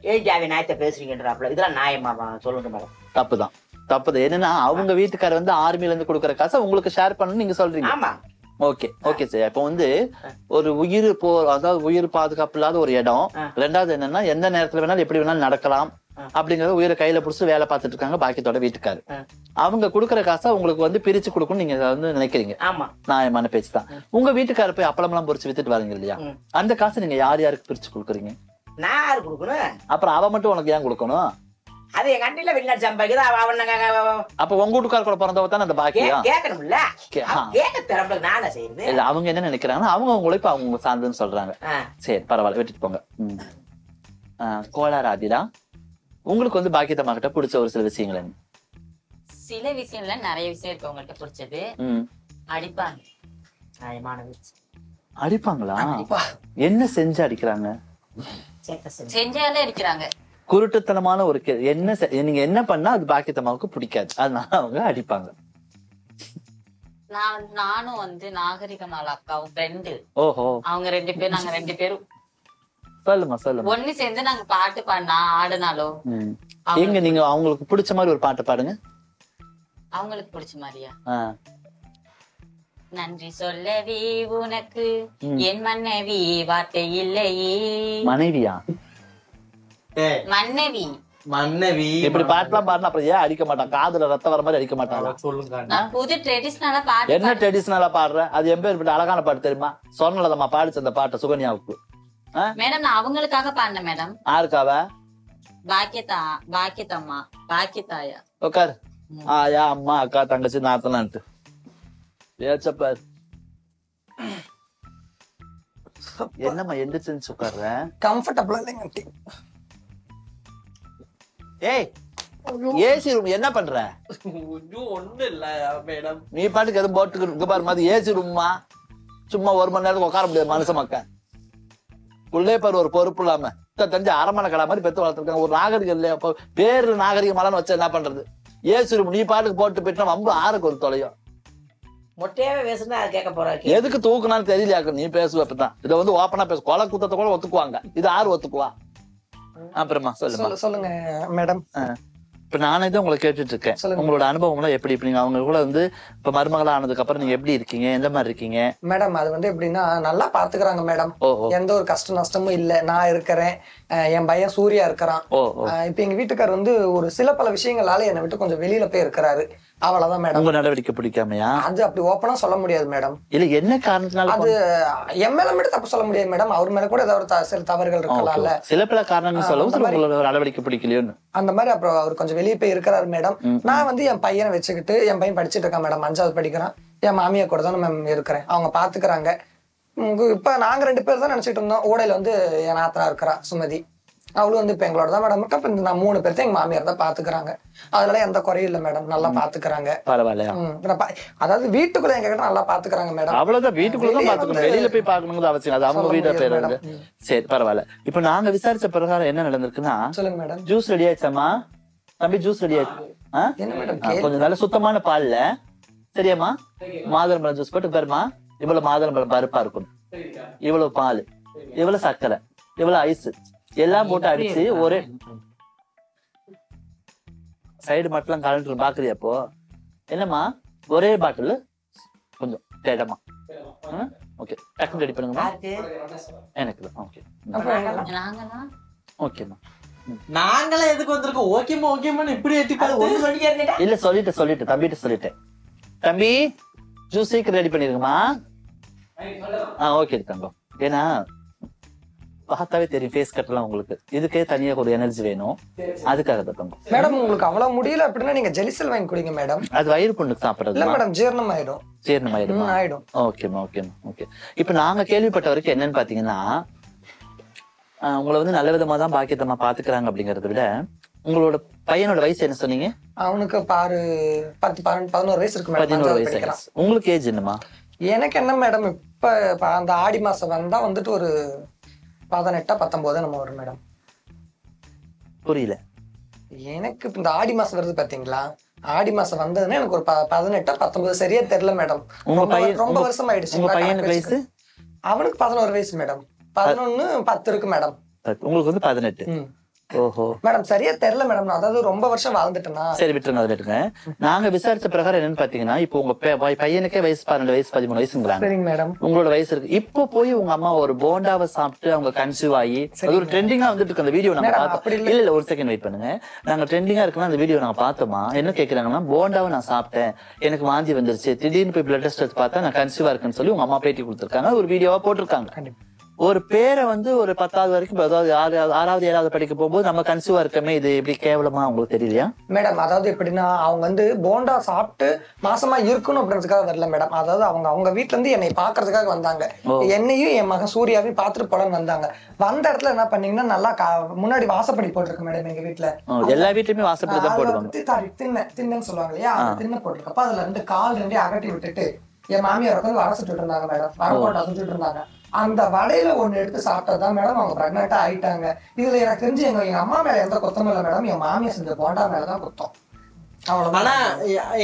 ஏன் ஜாவி நாயத்தை பேசுறீங்கன்றாப்புல. இதெல்லாம் நியாயமா சொல்லுங்க மேடம்? தப்புதான். என்னன்னா அவங்க வீட்டுக்கார வந்து ஆர்மில இருந்து கொடுக்குற காசை உங்களுக்கு ஷேர் பண்ணணும்னு நீங்க சொல்றீங்க. ஆமா. Okay okay sir. இப்ப வந்து ஒரு அதாவது உயிர் பாதுகாப்பு இல்லாத ஒரு இடம். ரெண்டாவது என்னன்னா எந்த நேரத்துல வேணாலும் எப்படி வேணாலும் நடக்கலாம் அப்படிங்கறத உயிரை கையில புடிச்சு வேலை பார்த்துட்டு இருக்காங்க பாக்கியத்தோட வீட்டுக்காரு. அவங்க குடுக்கற காசை உங்களுக்கு வந்து பிரிச்சு கொடுக்கணும் நீங்க வந்து நினைக்கிறீங்க. நியாயமான பேச்சுதான். உங்க வீட்டுக்கார போய் அப்பளம் எல்லாம் பொரிச்சு வித்துட்டு வரீங்க இல்லையா, அந்த காசை நீங்க யாருக்கு பிரிச்சு கொடுக்குறீங்க? நான் யாரு கொடுக்கணும்? அப்புறம் அவ மட்டும் உனக்கு ஏன் கொடுக்கணும்? அது எங்க அண்ணில வெளிநாட்டு சம்பாதிக்குது. அப்ப உங்க வீட்டுக்கார கூட பிறந்தவ தானே அந்த பாக்கியம். கேட்கணும்ல, கேட்க திறம்பல நானே செய்யுது. இல்ல அவங்க என்ன நினைக்கிறாங்கன்னா அவங்க உழைப்பு அவங்க சார்ந்துன்னு சொல்றாங்க. சரி பரவாயில்ல, விட்டுட்டு போங்க. கோளாராதிடா, உங்களுக்கு வந்து பாக்கியத்தம்மா கிட்ட பிடிச்ச ஒரு சில விஷயங்கள் என்ன? சில விஷயம்ல நிறைய விஷயம் இருக்கு உங்கள்கிட்ட பிடிச்சது. அடிப்பாங்க. அடிப்பாங்களா? என்ன செஞ்சு அடிக்கிறாங்க? செஞ்சாலே அடிக்கிறாங்க. குருட்டுத்தனமான ஒரு என்ன நீங்க என்ன பண்ணா அது பாக்கியத்தம்மாவுக்கு பிடிக்காது, அதனால அவங்க அடிப்பாங்க. நானும் வந்து நாகரிகமால அக்காவும் ஃப்ரெண்டு. ஓஹோ. அவங்க 2 பேரும், நாங்க 2 பேரும் சொல்லுமா ஒண்ணு சேர்ந்து நாங்க பாட்டு பாடினா ஆடுனாலும். எங்க நீங்க அவங்களுக்கு பிடிச்ச மாதிரி ஒரு பாட்டு பாடுங்க. அவங்களுக்கு பிடிச்ச மாதிரியா? நன்றி சொல்லவே உனக்கு என் மனைவி வார்த்தை இல்லையே. மனைவியா? மனைவி இப்படி பாட்டுலாம் பாடினா அப்புறம் ஏன் அடிக்க மாட்டான்? காதுல ரத்தம் வர மாதிரி அடிக்க மாட்டாங்க. சொல்லுங்க. புது ட்ரெடிஷனலா பாட்டு. என்ன ட்ரெடிஷனலா பாடுற? அது என் பேர் அழகான பாட்டு தெரியுமா? சொன்னலதம்மா பாடிச்சு அந்த பாட்டை சுகன்யாவுக்கு. மேடம் நான் அவங்களுக்காக பாடினேன் மேடம். யாருக்காவ? பாக்கியத்தம்மா, பாக்கியத்தாயா. உட்காரு. ஆயா, அம்மா, அக்கா, தங்கச்சி, நாத்தனான்ட்டு பேச்சப்பாரு. என்னம்மா எந்திரிச்சு உட்கார்ற? கம்ஃபர்டபிளா இல்லைங்க. ஏய் ஏசி ரூம் என்ன பண்ற? ஒண்ணு இல்ல மேடம். நீ பாட்டுக்கு எதுவும் போட்டுக்கு பாரு மாதிரி ஏசி ரூம்மா. சும்மா ஒரு மணி நேரத்துக்கு உட்கார முடியாது மனுஷ மக்கள். உள்ளே பாரு ஒரு பொறுப்பு இல்லாம தெரிஞ்ச அரமணை கடை மாதிரி பெத்து வளர்த்துருக்காங்க. ஒரு நாகரிகம் இல்லையா? பேரு நாகரிகமாலான்னு வச்சா என்ன பண்றது? ஏசி ரூம் நீ பாட்டுக்கு போட்டு போயிட்டா வம்பு ஆறுக்கு ஒரு தொலையும். மொட்டையாவே பேசுனா கேட்க போறாரு. எதுக்கு தூக்குனான்னு தெரியலையாக்கு நீ பேசுவப்பதான். இதை வந்து ஓப்பனா பேசு. கொலை குத்தத்தை கூட ஒத்துக்குவாங்க, இது யாரு ஒத்துக்குவா? அப்புறமா சொல்லுங்க மேடம். இப்ப நானே தான் உங்களை கேட்டுட்டு இருக்கேன். உங்களோட அனுபவம் எல்லாம் எப்படி? இப்ப நீங்க அவங்க கூட வந்து இப்ப மருமகளா ஆனதுக்கு அப்புறம் நீங்க எப்படி இருக்கீங்க? எந்த மாதிரி இருக்கீங்க? மேடம் அது வந்து எப்படின்னா நல்லா பாத்துக்கிறாங்க மேடம். எந்த ஒரு கஷ்ட நஷ்டமும் இல்ல. நான் இருக்கிறேன், என் பையன் சூர்யா இருக்கிறான். இப்ப எங்க வீட்டுக்காரர் வந்து ஒரு சில பல விஷயங்களால என்னை விட்டு கொஞ்சம் வெளியில போய் இருக்கிறாரு. அவ்வளவுதான் மேடம். உங்க நடவடிக்கை பிடிக்காமையா? அது அப்படி ஓப்பனா சொல்ல முடியாது மேடம். இல்ல என்ன காரணத்தினால? அது என் மேல மட்டும் தப்பு சொல்ல முடியாது மேடம். அவர் மேல கூட ஏதாவது சில தவறுகள் இருக்கலாம்ல. சில பல காரணங்கள் சொல்லவும் நடவடிக்கை பிடிக்கலையோன்னு அந்த மாதிரி. அப்புறம் அவர் கொஞ்சம் வெளியே போய் இருக்கிறாரு மேடம். நான் வந்து என் பையனை வச்சுக்கிட்டு, என் பையன் படிச்சுட்டு இருக்கான் மேடம், 5வது படிக்கிறான். என் மாமியா கூட தான் மேம் இருக்கிறேன். அவங்க பாத்துக்கிறாங்க. இப்ப நாங்க 2 பேர் தான் நினைச்சிட்டு இருந்தோம். ஊடையில வந்து என் நாத்தனா இருக்கிறா சுமதி, அவளும் வந்து இப்ப எங்களோட தான் மேடம் இருக்கா. இப்ப நான் 3 பேர் தான் எங்க மாமியார் தான் பாத்துக்கிறாங்க. அதனால எந்த குறையும் இல்ல மேடம். நல்லா பாத்துக்கிறாங்க. அதாவது வீட்டுக்குள்ள எங்க கிட்ட நல்லா பாத்துக்கிறாங்க மேடம். அவ்வளவுதான். வீட்டுக்குள்ளதான் பாத்துக்கணும், வெளியில போய் பாக்கணுங்கிறது அவசியம். அது அவங்க வீட்டை பேரு. சரி பரவாயில்ல. இப்ப நாங்க விசாரிச்ச பிரகாரம் என்ன நடந்திருக்குன்னா, சொல்லுங்க மேடம். Juice ready ஆயிடுச்சாமா? தம்பி ஜூஸ் ரெடி என்ன மேடம் கொஞ்சம் நல்ல சுத்தமான பால்ல சரியாம்மா மாதுளம்பழம் ஜூஸ் போட்டு பாருமா. இவ்வளவு மாதுளம்பழம் பருப்பா இருக்கும், இவ்வளவு பால், இவ்வளவு சர்க்கரை, இவ்வளவு ஐஸ் எல்லாம் போட்டு அடிச்சு ஒரே சைடு மட்டும் கலந்து பாக்குறியா? அப்போ என்னம்மா ஒரே பாட்டில் கொஞ்சம் தேடமா. ஓகே டக்குனு ரெடி பண்ணுங்கம்மா. எனக்கு ஓகே ஓகேம்மா. நாங்களே எதுக்கு வந்திருக்கோம்? ஓகேமா ஓகேமான்னு இப்படி எட்டி பார்த்து இல்ல சொல்லிட்டு தம்பிட்ட சொல்லிட்டேன். தம்பி ஜூஸ் சீக்கிரம் ரெடி பண்ணிருங்கம்மா. ஓகே தங்கம். ஏன்னா பார்த்தாவே தெரியும் ஃபேஸ் கட்டலாம் உங்களுக்கு, இதுக்கே தனியா ஒரு எனர்ஜி வேணும், அதுக்காக தான் தங்கம். மேடம் உங்களுக்கு அவ்வளவு முடியல அப்படின்னா நீங்க ஜெலிசல் வாங்கி குடிங்க மேடம். அது வயிறு புண்ணுக்கு சாப்பிடுறது இல்ல மேடம் ஜீரணம் ஆயிடும். ஆயிடும். ஓகேம்மா ஓகேம்மா ஓகே. இப்ப நாங்க கேள்விப்பட்ட வரைக்கும் என்னன்னு பாத்தீங்கன்னா, உங்களை வந்து நல்ல விதமா தான் பாக்கியத்தமா பாத்துக்கிறாங்க அப்படிங்கறத விட, உங்களோட பையனோட வயசு என்ன சொன்னீங்க? அவனுக்கு 11 வயசு இருக்கு மேடம். 11 வயசு. உங்களுக்கு ஏஜ் என்னமா? எனக்கு என்ன மேடம் இப்ப அந்த ஆடி மாசம் வந்தா வந்துட்டு ஒரு 18 19 நம்ம வரும் மேடம். புரியல எனக்கு இந்த ஆடி மாசம் வருது பாத்தீங்களா, ஆடி மாசம் வந்ததுன்னா எனக்கு ஒரு 18 19 சரியா தெரியல மேடம். ரொம்ப வருஷம் ஆயிடுச்சு. உங்க பையனுக்கு வயசு? அவனுக்கு 11 வயசு மேடம். 11 10 இருக்கு மேடம். உங்களுக்கு வந்து 18. ஓஹோ மேடம் சரியா தெரியல மேடம். அதாவது ரொம்ப வருஷம் வாழ்ந்துட்டேன்னா. சரி விட்டுருங்க, அதை விட்டுருங்க. நாங்க விசாரிச்ச பிரகாரம் என்னன்னு பாத்தீங்கன்னா, இப்போ உங்க பையனுக்கே வயசு 12 வயசு 13 வயசுங்கிறாங்க. சரிங்க மேடம். உங்களோட வயசு இருக்கு. இப்போ போய் உங்க அம்மா ஒரு போண்டாவை சாப்பிட்டு அவங்க கன்சீவ் ஆகி அது ஒரு ட்ரெண்டிங்கா வந்துட்டு இருக்கு. அந்த வீடியோ நாங்க பார்த்தோம். இல்ல ஒரு செகண்ட் வெயிட் பண்ணுங்க. நாங்க ட்ரெண்டிங்கா இருக்குன்னா அந்த வீடியோ நாங்க பார்த்தோமா, என்ன கேக்குறாங்கன்னா, போண்டாவை நான் சாப்பிட்டேன், எனக்கு வாந்தி வந்துருச்சு, திடீர்னு போய் பிளட் டெஸ்ட் பார்த்தா நான் கன்சீவா இருக்குன்னு சொல்லி உங்க அம்மா பேட்டி கொடுத்துருக்காங்க, ஒரு வீடியோவா போட்டிருக்காங்க. ஒரு பேரை வந்து ஒரு 10வது வரைக்கும், அதாவது 6வது 7வது படிக்க போகும்போது நம்ம கன்சீவா இருக்கமே, இது எப்படி கேவலமா உங்களுக்கு தெரியலையா மேடம்? அதாவது எப்படின்னா, அவங்க வந்து போண்டா சாப்பிட்டு மாசமா இருக்கணும் அப்படின்றதுக்காக வரல மேடம். அதாவது அவங்க வீட்டுல இருந்து என்னை பாக்குறதுக்காக வந்தாங்க. என்னையும் என் மகன் சூர்யாவையும் பாத்துட்டு போலன்னு வந்தாங்க. வந்த இடத்துல என்ன பண்ணீங்கன்னா, நல்லா முன்னாடி வாசப்படி போட்டிருக்கு மேடம். எங்க வீட்டுல எல்லா வீட்லயுமே வாசப்படி தான் போடுவாங்க. தின்னு சொல்லுவாங்க இல்லையா, தின்ன போட்டிருக்கப்ப அதுல 2 கால் 2 அகட்டி விட்டுட்டு என் மாமியார் உட்காந்து வடை சுட்டுட்டு இருந்தாங்க மேடம். வடை போட்டா சுட்டுட்டு இருந்தாங்க. அந்த வடையில ஒண்ணு எடுத்து சாப்பிட்டதான் மேடம் அவங்க பிரெக்னெண்டா ஆயிட்டாங்க. இதுல எனக்கு தெரிஞ்சு எங்க அம்மா மேல எந்த குத்தம் இல்ல மேடம், என் மாமியார் செஞ்ச போண்டா மேலதான் குத்தம். ஆனா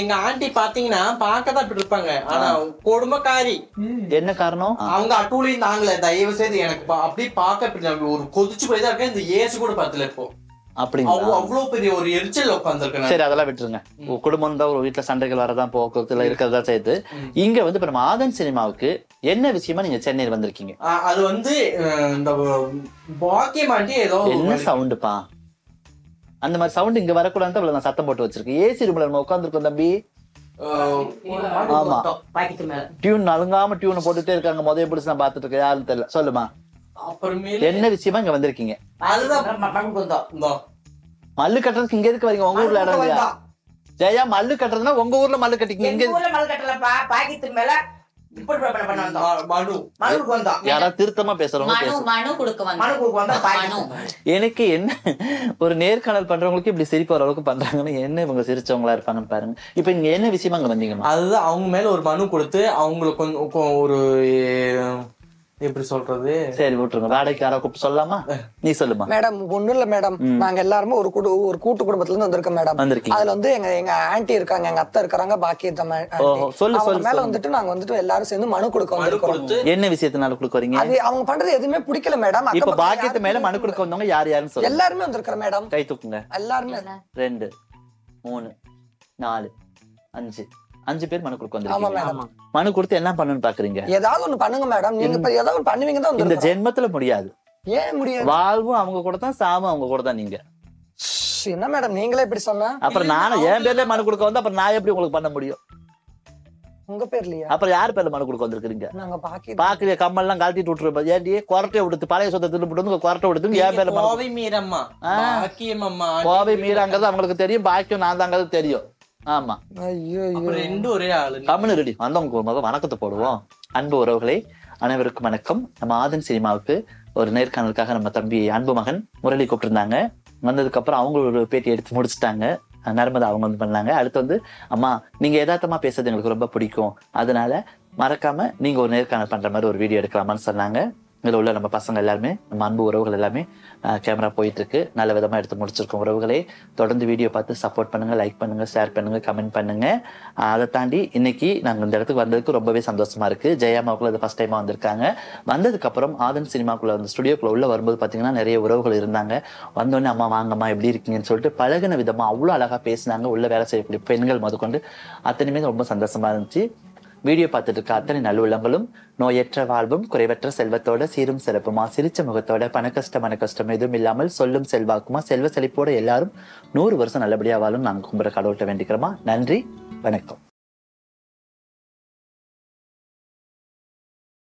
எங்க ஆண்டி பாத்தீங்கன்னா பாக்கதான் இப்படி இருப்பாங்க, ஆனா கொடுமைக்காரி. என்ன காரணம்? அவங்க அட்டூழி நாங்களே தயவு செய்து எனக்கு அப்படி பாக்க ஒரு கொதிச்சு போய்தான் இருக்கேன். இந்த ஏசு கூட பாத்துல இப்போ அவ்வளவு பெரிய ஒரு எரிச்சல் உட்காந்துருக்கேன். சரி அதெல்லாம் விட்டுருங்க. குடும்பம் தான், ஒரு வீட்டுல சண்டைகள் வரதான், போக்குவரத்துல இருக்கிறதா செய்து. இங்க வந்து இப்ப நம்ம ஆதன் சினிமாவுக்கு என்ன விஷயமா நீங்க சென்னையில் வந்திருக்கீங்க? அது வந்து இந்த பாக்கியமாண்டி ஏதோ என்ன சவுண்டுப்பா, அந்த மாதிரி சவுண்ட் இங்க வரக்கூடாது அவ்வளவு நான் சத்தம் போட்டு வச்சிருக்கேன். ஏசி ரூம்ல நம்ம உட்காந்துருக்கோம் தம்பி. ஆமா டியூன் நலுங்காம டியூன் போட்டுட்டே இருக்காங்க. முதல் பிடிச்சு நான் பாத்துட்டு இருக்கேன், யாரும் தெரியல. சொல்லுமா என்ன விஷயமா இங்க வந்திருக்கீங்க? மல்லு கட்டுறதுக்கு இங்க எதுக்கு வரீங்க? உங்க ஊர்ல இடம் இல்லையா? ஜெயா மல்லு கட்டுறதுன்னா உங்க ஊர்ல மல்லு கட்டிங்க, இங்க யாராவது திருத்தமா பேசுறவங்க. எனக்கு என்ன ஒரு நேர்காணல் பண்றவங்களுக்கு இப்படி சிரிப்பு வர அளவுக்கு பண்றாங்கன்னு, என்ன இவங்க சிரிச்சவங்களா இருப்பாங்கன்னு பாருங்க. இப்ப இங்க என்ன விஷயமா அங்க வந்தீங்க? அதுதான் அவங்க மேல ஒரு மனு கொடுத்து அவங்களுக்கு கொஞ்சம் ஒரு எப்படி சொல்றது, சரி விட்டுருங்க. வாடகைக்கு யாரா கூப்பிட்டு சொல்லலாமா? நீ சொல்லுமா. மேடம் ஒண்ணும் இல்ல மேடம், நாங்க எல்லாருமே ஒரு கூட்டு குடும்பத்துல இருந்து வந்திருக்கோம் மேடம். அதுல வந்து எங்க ஆன்டி இருக்காங்க, எங்க அத்தை இருக்காங்க, பாக்கி மேல வந்துட்டு நாங்க வந்துட்டு எல்லாரும் சேர்ந்து மனு கொடுக்க வந்திருக்கோம். என்ன விஷயத்தினால கொடுக்க வரீங்க? அது அவங்க பண்றது எதுவுமே பிடிக்கல மேடம். இப்ப பாக்கியத்து மேல மனு கொடுக்க வந்தவங்க யார் யாருன்னு சொல்லுங்க. எல்லாருமே வந்திருக்கிறோம் மேடம். கை தூக்குங்க. எல்லாருமே 2 3 4 5 பேர் மனு கொடுக்க வந்திருக்கீங்க. மனு கொடுத்து என்ன பண்ணணும்னு பாக்குறீங்க? ஏதாவது ஒண்ணு பண்ணுங்க மேடம். நீங்க இப்ப ஏதாவது ஒண்ணு பண்ணுவீங்க தான். இந்த ஜென்மத்துல முடியாது. ஏன் முடியாது? வாழ்வும் அவங்க கூட தான், சாவும் அவங்க கூட தான். நீங்க என்ன மேடம் நீங்களே இப்படி சொன்னா? அப்புறம் நானும் என் பேர்ல மனு கொடுக்க வந்தா அப்புறம் நான் எப்படி உங்களுக்கு பண்ண முடியும்? உங்க பேர்லயா? அப்புறம் யார் பேர்ல மனு கொடுக்க வந்திருக்கீங்க? நாங்க பாக்குற கம்மல் எல்லாம் கழட்டிட்டு விட்டுருப்பா. ஏன்டி கொரட்டை விடுத்து பழைய சொத்தை திருப்பிட்டு வந்து கொரட்டை விடுத்து என் பேர்ல கோவை மீரம்மா கோவை மீராங்கிறது அவங்களுக்கு தெரியும், பாக்கியம் நான் தாங்கிறது தெரியும். ஆமா ஒரே ஆளு. கம்முனு ரெடி வந்தவங்க முதல் வணக்கத்தை போடுவோம். அன்பு உறவுகளை அனைவருக்கும் வணக்கம். நம்ம ஆதன் சினிமாவுக்கு ஒரு நேர்காணலுக்காக நம்ம தம்பி அன்பு மகன் முரளி கூப்பிட்டுருந்தாங்க. வந்ததுக்கு அப்புறம் அவங்க ஒரு பேட்டி எடுத்து முடிச்சுட்டாங்க. நர்மதா அவங்க வந்து பண்ணாங்க. அடுத்து வந்து அம்மா நீங்க யதார்த்தமா பேசுறது எங்களுக்கு ரொம்ப பிடிக்கும், அதனால மறக்காம நீங்க ஒரு நேர்காணல் பண்ற மாதிரி ஒரு வீடியோ எடுக்கலாமான்னு சொன்னாங்க. இதில் உள்ள நம்ம பசங்க எல்லாருமே, நம்ம அன்பு உறவுகள் எல்லாமே கேமரா போயிட்டு இருக்கு. நல்ல விதமாக எடுத்து முடிச்சிருக்கோம். உறவுகளே தொடர்ந்து வீடியோ பார்த்து சப்போர்ட் பண்ணுங்க, லைக் பண்ணுங்க, ஷேர் பண்ணுங்க, கமெண்ட் பண்ணுங்க. அதை தாண்டி இன்னைக்கு நாங்கள் இந்த இடத்துக்கு வந்ததுக்கு ரொம்பவே சந்தோஷமா இருக்கு. ஜெயாமாவுக்குள்ள இது ஃபர்ஸ்ட் டைமா வந்திருக்காங்க. வந்ததுக்கப்புறம் ஆதன் சினிமாக்குள்ள வந்து ஸ்டுடியோக்குள்ள உள்ள வரும்போது பார்த்தீங்கன்னா நிறைய உறவுகள் இருந்தாங்க. வந்தோடனே அம்மா வாங்கம்மா எப்படி இருக்கீங்கன்னு சொல்லிட்டு பழகின விதமா அவ்வளோ அழகா பேசினாங்க. உள்ள வேலை செய்யக்கூடிய பெண்கள் முதற்கொண்டு அத்தனையுமே ரொம்ப சந்தோஷமா இருந்துச்சு. வீடியோ பார்த்துட்டு இருக்க அத்தனை நல்லுள்ளங்களும் நோயற்ற வாழ்வும் குறைவற்ற செல்வத்தோட சீரும் சிறப்புமா சிரிச்ச முகத்தோட பணக்கஷ்டம் எதுவும் இல்லாமல் சொல்லும் செல்வாக்குமா செல்வ செழிப்போட எல்லாரும் 100 வருஷம் நல்லபடியா வாழும் நாங்கள் கும்புற கடவுள்கிட்ட வேண்டிக்கிறோமா. நன்றி, வணக்கம்.